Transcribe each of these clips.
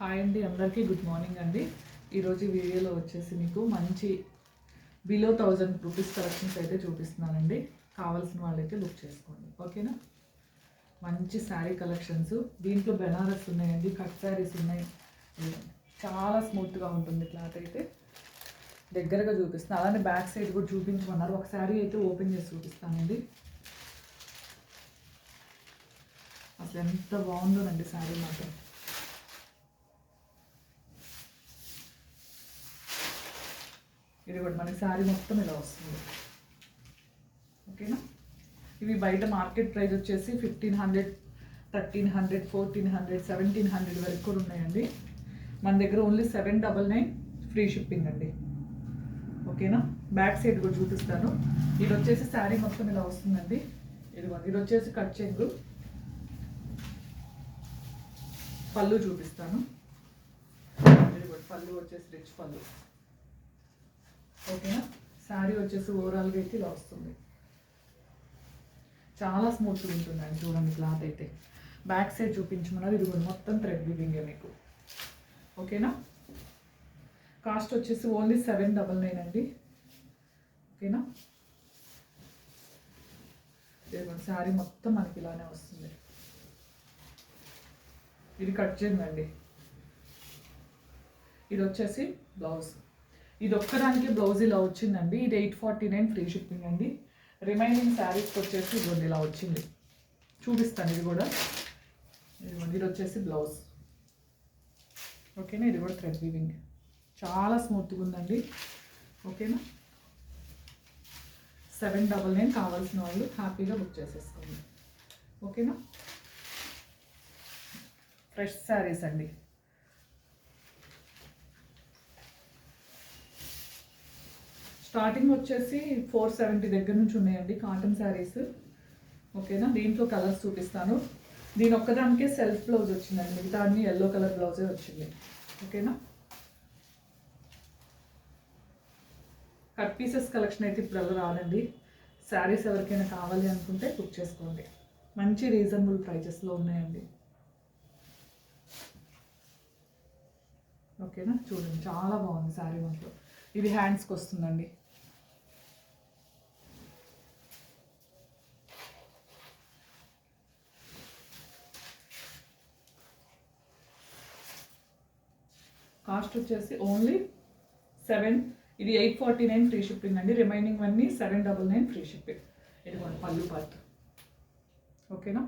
Hi అండి, అందరికీ good morning అండి. ఈరోజు వీడియోలో వచ్చేసి మీకు మంచి బిలో 1000 రూపీస్ కలెక్షన్స్ అయితే చూపిస్తున్నానండి. కావాల్సిన వాళ్ళైతే బుక్ చేసుకోండి, ఓకేనా. మంచి శారీ కలెక్షన్స్, దీంట్లో బెనారస్ ఉన్నాయండి, కట్ శారీస్ ఉన్నాయి. చాలా స్మూత్గా ఉంటుంది క్లాత్ అయితే. దగ్గరగా చూపిస్తాను, అలానే బ్యాక్ సైడ్ కూడా చూపించమన్నారు. ఒక శారీ అయితే ఓపెన్ చేసి చూపిస్తానండి. అసలు ఎంత బాగుందోనండి శారీ మాత్రం. ఇది కూడా మనకి శారీ మొత్తం ఇలా వస్తుంది, ఓకేనా. ఇవి బయట మార్కెట్ ప్రైస్ వచ్చేసి 1500, 1300, 1400, 1700 వరకు కూడా ఉన్నాయండి. మన దగ్గర ఓన్లీ 799 ఫ్రీ షిప్పింగ్ అండి, ఓకేనా. బ్యాక్ సైడ్ కూడా చూపిస్తాను. ఇది వచ్చేసి శారీ మొత్తం ఇలా వస్తుందండి. ఇది వచ్చేసి కట్ చెంగు. పళ్ళు చూపిస్తాను. ఇది కూడా పళ్ళు వచ్చేసి రిచ్ పళ్ళు, ఓకేనా. శారీ వచ్చేసి ఓవరాల్గా అయితే ఇలా వస్తుంది. చాలా స్మూత్గా ఉంటుందండి, చూడండి క్లాత్ అయితే. బ్యాక్ సైడ్ చూపించమన్నారు. ఇది కూడా మొత్తం థ్రెడ్ వీవింగే మీకు, ఓకేనా. కాస్ట్ వచ్చేసి ఓన్లీ 799 అండి, ఓకేనా. శారీ మొత్తం మనకి ఇలానే వస్తుంది. ఇది కట్ చేయండి. ఇది వచ్చేసి బ్లౌజ్. ఇది ఒక్కదానికి బ్లౌజ్ ఇలా వచ్చిందండి. ఇది 849 ఫ్రీ షిప్పింగ్ అండి. రిమైనింగ్ శారీస్కి వచ్చేసి ఇదిగోండి ఇలా వచ్చింది, చూపిస్తాను. ఇది కూడా ఇది వచ్చేసి బ్లౌజ్, ఓకేనా. ఇది కూడా థ్రెడ్ వీవింగ్, చాలా స్మూత్గా ఉందండి, ఓకేనా. 799 కావాల్సిన వాళ్ళు హ్యాపీగా బుక్ చేసేసుకోండి, ఓకేనా. ఫ్రెష్ శారీస్ అండి. స్టార్టింగ్ వచ్చేసి 470 దగ్గర నుంచి ఉన్నాయండి కాటన్ శారీస్, ఓకేనా. దీంట్లో కలర్స్ చూపిస్తాను. దీని ఒక్కదానికే సెల్ఫ్ బ్లౌజ్ వచ్చిందండి, మిగతా అన్ని ఎల్లో కలర్ బ్లౌజే వచ్చింది, ఓకేనా. కట్ పీసెస్ కలెక్షన్ అయితే ఇప్పుడు రాదండి. శారీస్ ఎవరికైనా కావాలి అనుకుంటే బుక్ చేసుకోండి. మంచి రీజనబుల్ ప్రైజెస్లో ఉన్నాయండి, ఓకేనా. చూడండి చాలా బాగుంది శారీ మాత్రం. ఇది హ్యాండ్స్కి వస్తుందండి. కాస్ట్ వచ్చేసి ఓన్లీ 7, ఇది 849 ఫ్రీ షిప్పింగ్ అండి. రిమైనింగ్ అన్నీ 799 ఫ్రీ షిప్పింగ్. ఇది మన పళ్ళు పార్ట్, ఓకేనా.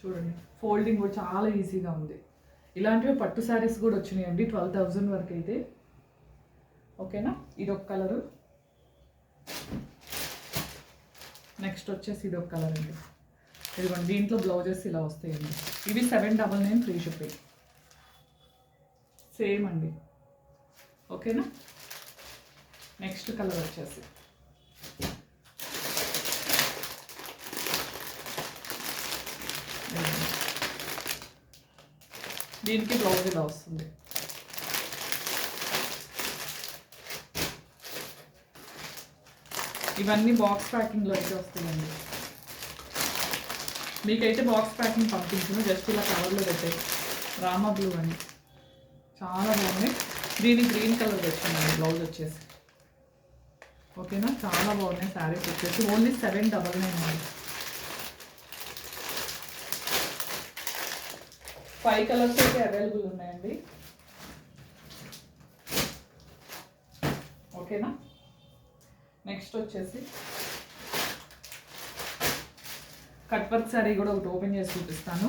చూడండి ఫోల్డింగ్ కూడా చాలా ఈజీగా ఉంది. ఇలాంటివి పట్టు శారీస్ కూడా వచ్చినాయండి 12,000 వరకు అయితే, ఓకేనా. ఇది ఒక కలరు. నెక్స్ట్ వచ్చేసి ఇది ఒక కలర్ అండి. ఇదిగోండి దీంట్లో బ్లౌజెస్ ఇలా వస్తాయండి. ఇవి 799 ఫ్రీ షిప్పింగ్, సేమ్ అండి, ఓకేనా. నెక్స్ట్ కలర్ వచ్చేసి దీనికి బ్లౌజ్ ఇలా వస్తుంది. ఇవన్నీ బాక్స్ ప్యాకింగ్లో అయితే వస్తాయండి. మీకైతే బాక్స్ ప్యాకింగ్ పంపించను, జస్ట్ ఇలా కవర్లో పెట్టాయి. రామా బ్లూ అండి, చాలా బాగున్నాయి. దీని గ్రీన్ కలర్ వచ్చిందండి బ్లౌజ్ వచ్చేసి, ఓకేనా. చాలా బాగున్నాయి శారీస్ వచ్చేసి. ఓన్లీ 799 అండి. 5 కలర్స్ అయితే అవైలబుల్ ఉన్నాయండి, ఓకేనా. నెక్స్ట్ వచ్చేసి కట్ వర్క్ శారీ కూడా ఒకటి ఓపెన్ చేసి చూపిస్తాను.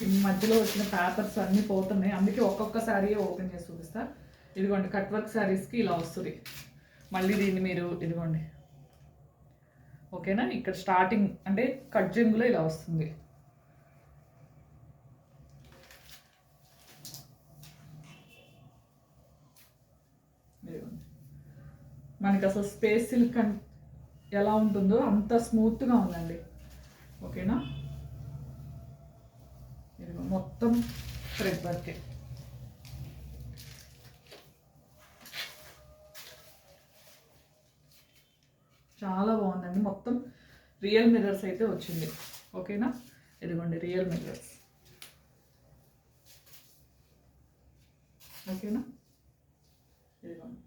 ఈ మధ్యలో వచ్చిన పేపర్స్ అన్నీ పోతున్నాయి, అందుకే ఒక్కొక్క శారీ ఓపెన్ చేసి చూపిస్తా. ఇదిగోండి కట్ వర్క్ శారీస్కి ఇలా వస్తుంది. మళ్ళీ దీన్ని మీరు ఇదిగోండి, ఓకేనా. ఇక్కడ స్టార్టింగ్ అంటే కట్ జంగులో ఇలా వస్తుంది. మనకి అసలు స్పేస్ సిల్క్ ఎలా ఉంటుందో అంత స్మూత్గా ఉందండి, ఓకేనా. ఇది మొత్తం థ్రెడ్ వర్కే. చాలా బాగుందండి. మొత్తం రియల్ మిర్రర్స్ అయితే వచ్చింది. ఓకేనా, ఇదిగోండి రియల్ మిర్రర్స్. ఓకేనా, ఇదిగోండి.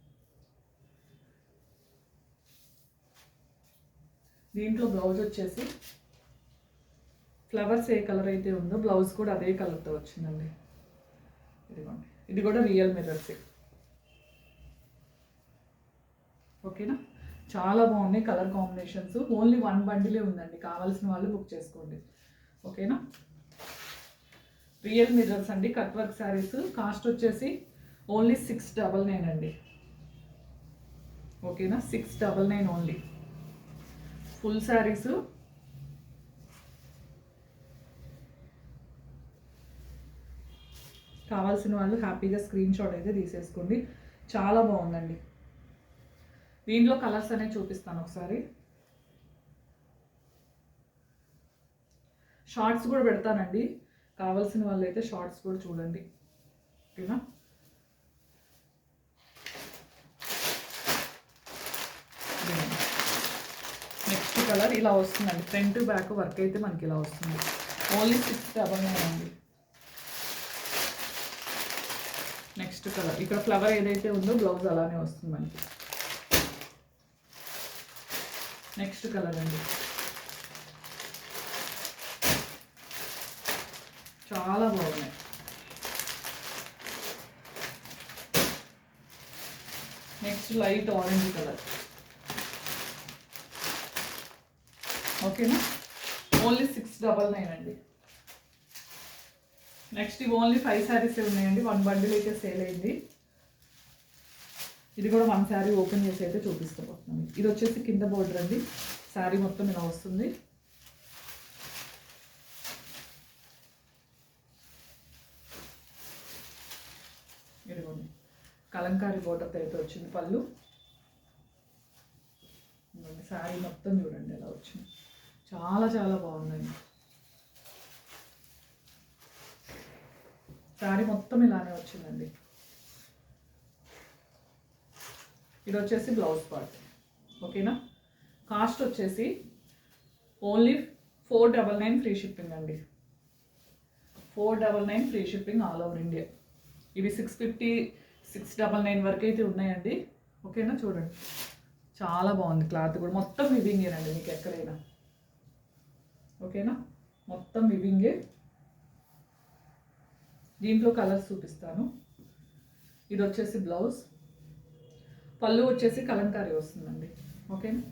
దీంట్లో బ్లౌజ్ వచ్చేసి ఫ్లవర్స్ ఏ కలర్ అయితే ఉందో బ్లౌజ్ కూడా అదే కలర్తో వచ్చిందండి. ఇదిగోండి, ఇది కూడా రియల్ మిర్రర్స్. ఓకేనా, చాలా బాగున్నాయి కలర్ కాంబినేషన్స్. ఓన్లీ 1 బండిలే ఉందండి, కావాల్సిన వాళ్ళు బుక్ చేసుకోండి. ఓకేనా, రియల్ మిర్రర్స్ అండి, కట్ వర్క్ శారీస్. కాస్ట్ వచ్చేసి ఓన్లీ 699 అండి. ఓకేనా, 699 ఓన్లీ. ఫుల్ శారీస్. కావాల్సిన వాళ్ళు హ్యాపీగా స్క్రీన్ షాట్ అయితే తీసేసుకోండి. చాలా బాగుందండి. దీంట్లో కలర్స్ అనేవి చూపిస్తాను ఒకసారి. షార్ట్స్ కూడా పెడతానండి, కావాల్సిన వాళ్ళు అయితే షార్ట్స్ కూడా చూడండి. ఓకేనా, నెక్స్ట్ కలర్ ఇలా వస్తుందండి. ఫ్రంట్ బ్యాక్ వర్క్ అయితే మనకి ఇలా వస్తుంది. ఓన్లీ 699 అండి. నెక్స్ట్ కలర్, ఇక్కడ ఫ్లవర్ ఏదైతే ఉందో బ్లౌజ్ అలానే వస్తుంది మనకి. నెక్స్ట్ కలర్ అండి, చాలా బాగున్నాయి. Next light orange colour. ఓకేనా, ఓన్లీ 699 అండి. నెక్స్ట్ ఇవి ఓన్లీ 5 శారీస్ ఉన్నాయండి. 1 బండిల్ అయితే సేల్ అయింది. ఇది కూడా 1 శారీ ఓపెన్ చేసి అయితే చూపిస్తాను. ఇది వచ్చేసి కింద బోర్డర్ అండి. శారీ మొత్తం ఇలా వస్తుంది. ఇదిగోండి, కలంకారీ బోర్డర్తో అయితే వచ్చింది పళ్ళు. శారీ మొత్తం చూడండి ఎలా వచ్చింది. చాలా చాలా బాగుందండి. శారీ మొత్తం ఇలానే వచ్చిందండి. ఇది వచ్చేసి బ్లౌజ్ పార్ట్. ఓకేనా, కాస్ట్ వచ్చేసి ఓన్లీ 499 ఫ్రీ షిప్పింగ్ అండి. 499 free shipping all over India. ఇవి 650, 699 వరకు అయితే ఉన్నాయండి. ఓకేనా, చూడండి చాలా బాగుంది. క్లాత్ కూడా మొత్తం వివింగేనండి మీకు ఎక్కడైనా. ఓకేనా, మొత్తం వివింగే. దీంట్లో కలర్స్ చూపిస్తాను. ఇది వచ్చేసి బ్లౌజ్, పళ్ళు వచ్చేసి కలంకారీ వస్తుందండి. ఓకేనా,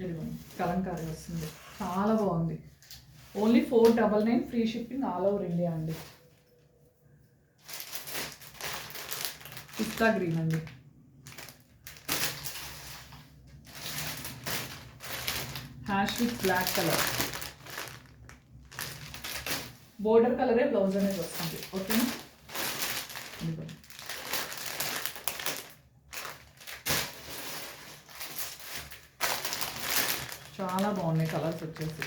ఇదిగోండి కలంకారీ వస్తుంది. చాలా బాగుంది. Only 499 free shipping all over India అండి. పిస్తా గ్రీన్ అండి. Ash with black colour. Border కలరే బ్లౌజ్ అనేది వస్తుంది. ఓకేనా, చాలా బాగున్నాయి కలర్స్ వచ్చేసి.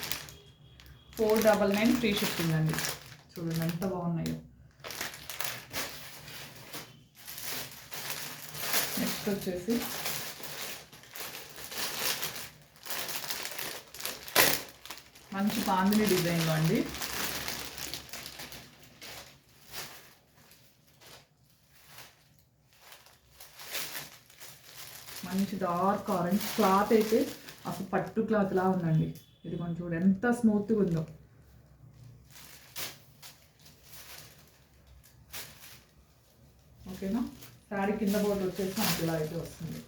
499 ఫ్రీ షిప్పింగ్ అండి. చూడండి ఎంత బాగున్నాయో. నెక్స్ట్ వచ్చేసి మంచి బాందిని డిజైన్లో అండి. మంచి డార్క్ ఆరెంజ్. క్లాత్ అయితే అసలు పట్టు క్లాత్ లా ఉందండి. ఇది కొంచెం చూడు ఎంత స్మూత్గా ఉందో. ఓకేనా, శారీ కింద బోర్డర్ వచ్చేసి మనకి ఇలా అయితే వస్తుంది.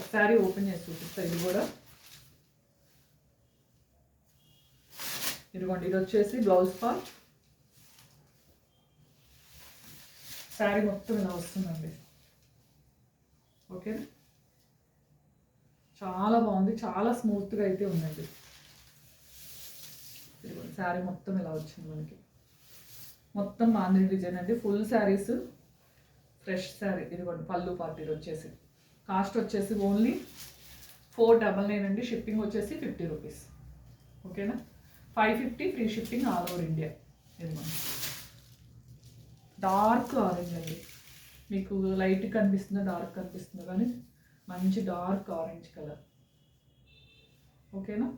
ఒకసారి ఓపెన్ చేసి చూపిస్తా. ఇది కూడా ఇదిగోండి, ఇది వచ్చేసి బ్లౌజ్ పార్ట్. శారీ మొత్తం ఇలా వస్తుందండి. ఓకేనా, చాలా బాగుంది. చాలా స్మూత్గా అయితే ఉందండి. శారీ మొత్తం ఇలా వచ్చింది మనకి. మొత్తం బాందిని డిజైన్ అండి. Full saris fresh sari. ఇదిగోండి పళ్ళు పార్ట్. ఇది వచ్చేసి కాస్ట్ వచ్చేసి ఓన్లీ 499 అండి. షిప్పింగ్ వచ్చేసి 50 రూపీస్. ఓకేనా, 550 free shipping all over India. ఇదిగోండి డార్క్ ఆరెంజ్ అండి. మీకు లైట్ కనిపిస్తుందో డార్క్ కనిపిస్తుందో కానీ మంచి డార్క్ ఆరెంజ్ కలర్. ఓకేనా?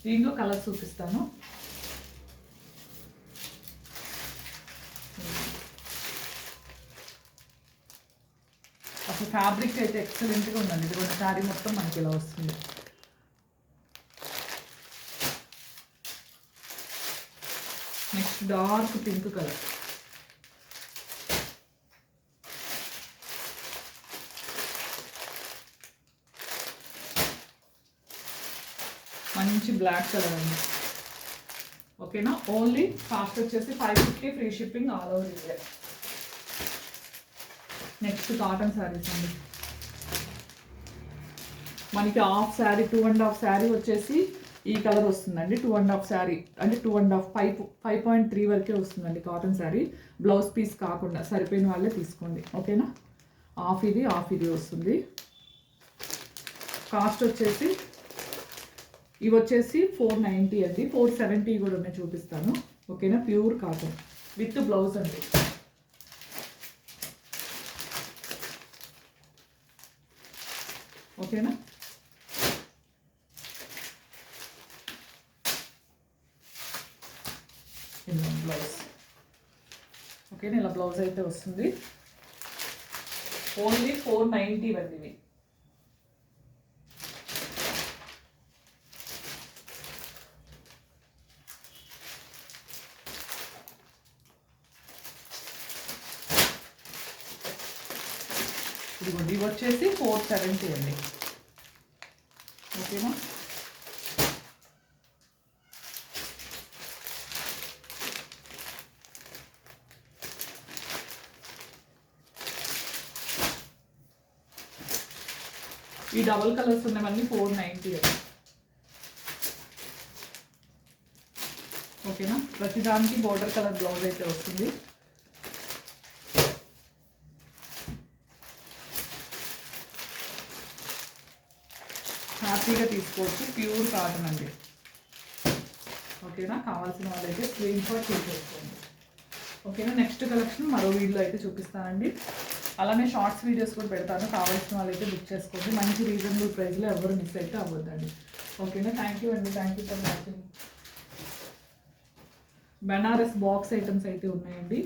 దీంట్లో కలర్ చూపిస్తాను. అసలు ఫ్యాబ్రిక్ అయితే ఎక్సలెంట్గా ఉందండి. ఇదిగోండి శారీ మొత్తం మనకి ఇలా వస్తుంది. Next dark pink colour. మంచి బ్లాక్ కలర్ అండి. ఓకేనా? ఓన్లీ కాస్ట్ వచ్చేసి 550 free shipping all over India. Next cotton saris అండి. మనకి హాఫ్ శారీ 2.5 శారీ వచ్చేసి ఈ కలర్ వస్తుందండి. 2.5 శారీ అంటే 2.5 5.3 వరకే వస్తుందండి కాటన్ శారీ. బ్లౌజ్ పీస్ కాకుండా సరిపోయిన వాళ్ళే తీసుకోండి. ఓకేనా? హాఫ్ ఇది వస్తుంది. కాస్ట్ వచ్చేసి ఇవి వచ్చేసి 490 అండి. 470 కూడా ఉన్నాయి, చూపిస్తాను. ఓకేనా? ప్యూర్ కాటన్ విత్ బ్లౌజ్ అండి. ఓకేనా? ఇలా బ్లౌజ్. ఓకేనా? ఇలా బ్లౌజ్ అయితే వస్తుంది. ఓన్లీ 490 అండి ఇవి. ఇదిగోండి ఇవి వచ్చేసి 470 అండి. ఓకేనా? ఈ డబుల్ కలర్స్ ఉన్నవన్నీ 490 అండి. ఓకేనా? ప్రతిదానికి బోర్డర్ కలర్ బ్లౌజ్ అయితే వస్తుంది. హ్యాపీగా తీసుకోవచ్చు. ప్యూర్ కాటన్ అండి. ఓకేనా? కావాల్సిన వాళ్ళైతే స్క్రీన్ షాట్ తీసేసుకోండి. ఓకేనా? నెక్స్ట్ కలెక్షన్ మరో వీడియో అయితే చూపిస్తానండి. అలానే షార్ట్స్ వీడియోస్ కూడా పెడతాను. కావాల్సిన వాళ్ళైతే బుక్ చేసుకోండి. మంచి రీజనబుల్ ప్రైస్లో ఎవరు మిస్ అయితే అవ్వద్దండి. ఓకేనా? థ్యాంక్ యూ అండి. Thank you for watching. Banaras box items అయితే ఉన్నాయండి.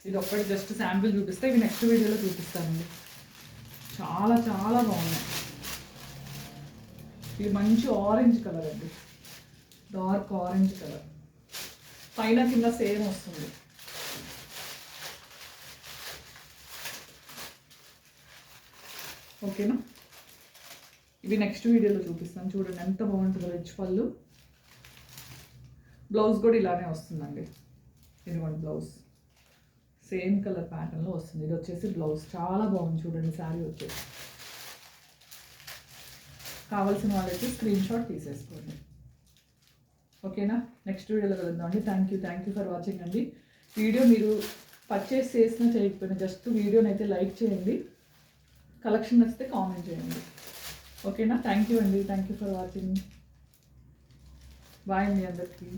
ఇది ఒక్కటి జస్ట్ శాంపిల్ చూపిస్తే ఇవి నెక్స్ట్ వీడియోలో చూపిస్తానండి. చాలా చాలా బాగున్నాయి. ఇది మంచి ఆరెంజ్ కలర్ అండి. Dark orange colour. పైన కింద సేమ్ వస్తుంది. ఓకేనా? ఇవి నెక్స్ట్ వీడియోలో చూపిస్తాను. చూడండి ఎంత బాగుంటుందో. రిచ్ పళ్ళు. బ్లౌజ్ కూడా ఇలానే వస్తుందండి. ఇదిగోండి బ్లౌజ్ సేమ్ కలర్ ప్యాటర్న్లో వస్తుంది. ఇది వచ్చేసి బ్లౌజ్. చాలా బాగుంది చూడండి శారీ వచ్చేసి. కావాల్సిన వాళ్ళైతే స్క్రీన్ షాట్ తీసేసుకోండి. ఓకేనా? నెక్స్ట్ వీడియోలో కలుద్దామండి. థ్యాంక్ యూ ఫర్ వాచింగ్ అండి. వీడియో మీరు పర్చేస్ చేసినా చేయకపోయినా జస్ట్ వీడియోని అయితే లైక్ చేయండి. కలెక్షన్ నచ్చితే కామెంట్ చేయండి. ఓకేనా? థ్యాంక్ యూ అండి. Thank you for watching. Bye అండి అందరికీ.